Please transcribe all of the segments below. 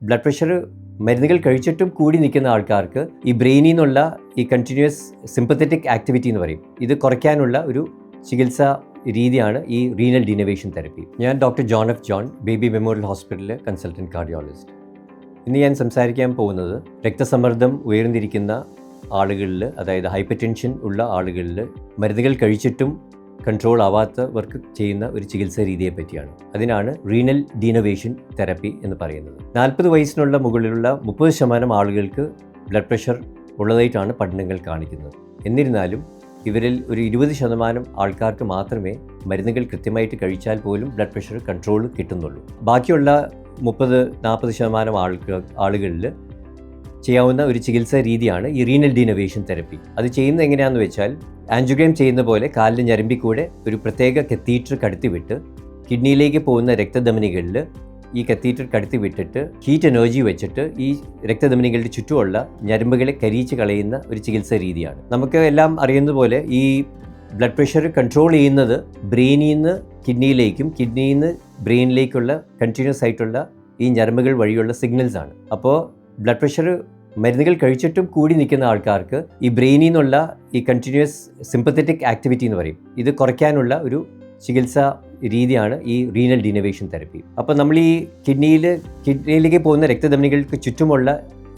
Blood pressure മരുന്നുകൾ കഴിച്ചിട്ടും കൂടി നിൽക്കുന്ന ആൾക്കാർക്ക് ഈ ബ്രെയിനിൽ നിന്നുള്ള ഈ കണ്ടിന്യൂസ് സിമ്പത്തറ്റിക് ആക്ടിവിറ്റി എന്ന് പറയും, ഇത് കുറയ്ക്കാനുള്ള ഒരു ചികിത്സാ രീതിയാണ് ഈ റീനൽ ഡീനവേഷൻ തെറപ്പി. ഞാൻ doctor John F John, baby memorial ഹോസ്പിറ്റലിലെ കൺസൾട്ടൻറ്റ് കാർഡിയോളജിസ്റ്റ്. ഇന്ന് ഞാൻ സംസാരിക്കാൻ പോകുന്നത് രക്തസമ്മർദ്ദം ഉയർന്നിരിക്കുന്ന ആളുകളിൽ, അതായത് ഹൈപ്പർ ടെൻഷൻ ഉള്ള ആളുകളിൽ മരുന്നുകൾ കഴിച്ചിട്ടും കൺട്രോൾ ആവാത്തവർക്ക് ചെയ്യുന്ന ഒരു ചികിത്സാ രീതിയെ പറ്റിയാണ്. അതിനാണ് റീനൽ ഡീനവേഷൻ തെറപ്പി എന്ന് പറയുന്നത്. 40 വയസ്സിനുള്ള മുകളിലുള്ള 30% ആളുകൾക്ക് ബ്ലഡ് പ്രഷർ ഉള്ളതായിട്ടാണ് പഠനങ്ങൾ കാണിക്കുന്നത്. എന്നിരുന്നാലും ഇവരിൽ ഒരു 20% ആൾക്കാർക്ക് മാത്രമേ മരുന്നുകൾ കൃത്യമായിട്ട് കഴിച്ചാൽ പോലും ബ്ലഡ് പ്രഷർ കൺട്രോൾ കിട്ടുന്നുള്ളൂ. ബാക്കിയുള്ള 30-40% ആളുകളിൽ ചെയ്യാവുന്ന ഒരു ചികിത്സാ രീതിയാണ് ഈ റീനൽ ഡീനവേഷൻ തെറപ്പി. അത് ചെയ്യുന്നത് എങ്ങനെയാണെന്ന് വെച്ചാൽ, ആൻജിയോഗ്രാം ചെയ്യുന്ന പോലെ കാലിൻ്റെ ഞരമ്പിൽ കൂടെ ഒരു പ്രത്യേക കത്തീറ്റർ കടത്തിവിട്ട് കിഡ്നിയിലേക്ക് പോകുന്ന രക്തധമനികളിൽ ഈ കത്തീറ്റർ കടത്തി വിട്ടിട്ട് ഹീറ്റ് എനർജി വെച്ചിട്ട് ഈ രക്തധമനികളുടെ ചുറ്റുമുള്ള ഞരമ്പുകളെ കരിയിച്ച് കളയുന്ന ഒരു ചികിത്സാ രീതിയാണ്. നമുക്ക് എല്ലാം അറിയുന്നത് പോലെ ഈ ബ്ലഡ് പ്രഷർ കൺട്രോൾ ചെയ്യുന്നത് ബ്രെയിനിൽ നിന്ന് കിഡ്നിയിലേക്കും കിഡ്നിയിൽ നിന്ന് ബ്രെയിനിലേക്കുള്ള കണ്ടിന്യൂസ് ആയിട്ടുള്ള ഈ ഞരമ്പുകൾ വഴിയുള്ള സിഗ്നൽസ് ആണ്. അപ്പോൾ ബ്ലഡ് പ്രഷർ മരുന്നുകൾ കഴിച്ചിട്ടും കൂടി നിൽക്കുന്ന ആൾക്കാർക്ക് ഈ ബ്രെയിനിൽ നിന്നുള്ള ഈ കണ്ടിന്യൂസ് സിമ്പത്തറ്റിക് ആക്ടിവിറ്റി എന്ന് പറയും, ഇത് കുറയ്ക്കാനുള്ള ഒരു ചികിത്സാ രീതിയാണ് ഈ റീനൽ ഡീനവേഷൻ തെറപ്പി. അപ്പോൾ നമ്മൾ ഈ കിഡ്നിയിലേക്ക് പോകുന്ന രക്തധമനികൾക്ക് ചുറ്റുമുള്ള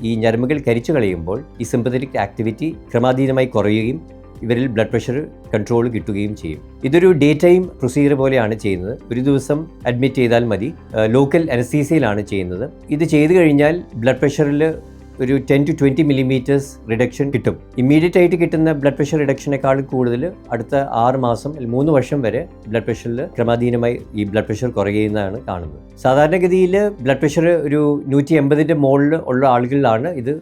ഈ ഞരമ്പുകൾ കരിച്ചു കളയുമ്പോൾ ഈ സിമ്പത്തറ്റിക് ആക്ടിവിറ്റി ക്രമാതീതമായി കുറയുകയും ഇവരിൽ ബ്ലഡ് പ്രഷർ കൺട്രോൾ കിട്ടുകയും ചെയ്യും. ഇതൊരു ഡേ ടൈം പ്രൊസീജിയർ പോലെയാണ് ചെയ്യുന്നത്. ഒരു ദിവസം അഡ്മിറ്റ് ചെയ്താൽ മതി. ലോക്കൽ അനസ്തീസിയയിലാണ് ചെയ്യുന്നത്. ഇത് ചെയ്തു കഴിഞ്ഞാൽ ബ്ലഡ് പ്രഷറിൽ ഒരു 10 to 20 millimeters റിഡക്ഷൻ കിട്ടും. ഇമ്മീഡിയറ്റ് ആയിട്ട് കിട്ടുന്ന ബ്ലഡ് പ്രഷർ റിഡക്ഷനേക്കാൾ കൂടുതൽ അടുത്ത 6 മാസം 3 വർഷം വരെ ബ്ലഡ് പ്രഷറിൽ ക്രമാധീനമായി ഈ ബ്ലഡ് പ്രഷർ കുറയുന്നതാണ് കാണുന്നത്. സാധാരണഗതിയിൽ ബ്ലഡ് പ്രഷർ ഒരു 180 മുകളിൽ ഉള്ള ആളുകളിലാണ് ഇത്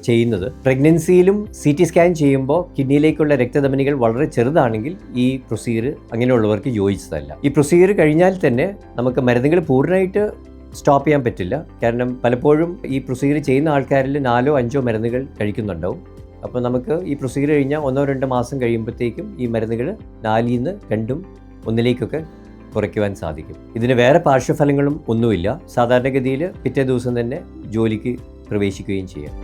ചെയ്യുന്നത്. പ്രഗ്നൻസിയിലും CT സ്കാൻ ചെയ്യുമ്പോൾ കിഡ്നിയിലേക്കുള്ള രക്തധമനികൾ വളരെ ചെറുതാണെങ്കിൽ ഈ പ്രൊസീജിയർ അങ്ങനെയുള്ളവർക്ക് യോജിച്ചതല്ല. ഈ പ്രൊസീജിയർ കഴിഞ്ഞാൽ തന്നെ നമുക്ക് മരുന്നുകൾ പൂർണ്ണമായിട്ട് സ്റ്റോപ്പ് ചെയ്യാൻ പറ്റില്ല. കാരണം പലപ്പോഴും ഈ പ്രൊസീജിയർ ചെയ്യുന്ന ആൾക്കാരിൽ 4-5 മരുന്നുകൾ കഴിക്കുന്നുണ്ടാവും. അപ്പോൾ നമുക്ക് ഈ പ്രൊസീജിയർ കഴിഞ്ഞാൽ 1-2 മാസം കഴിയുമ്പോഴത്തേക്കും ഈ മരുന്നുകൾ 4ൽ നിന്ന് 2-1 കുറയ്ക്കുവാൻ സാധിക്കും. ഇതിന് വേറെ പാർശ്വഫലങ്ങളും ഒന്നുമില്ല. സാധാരണഗതിയിൽ പിറ്റേ ദിവസം തന്നെ ജോലിക്ക് പ്രവേശിക്കുകയും ചെയ്യാം.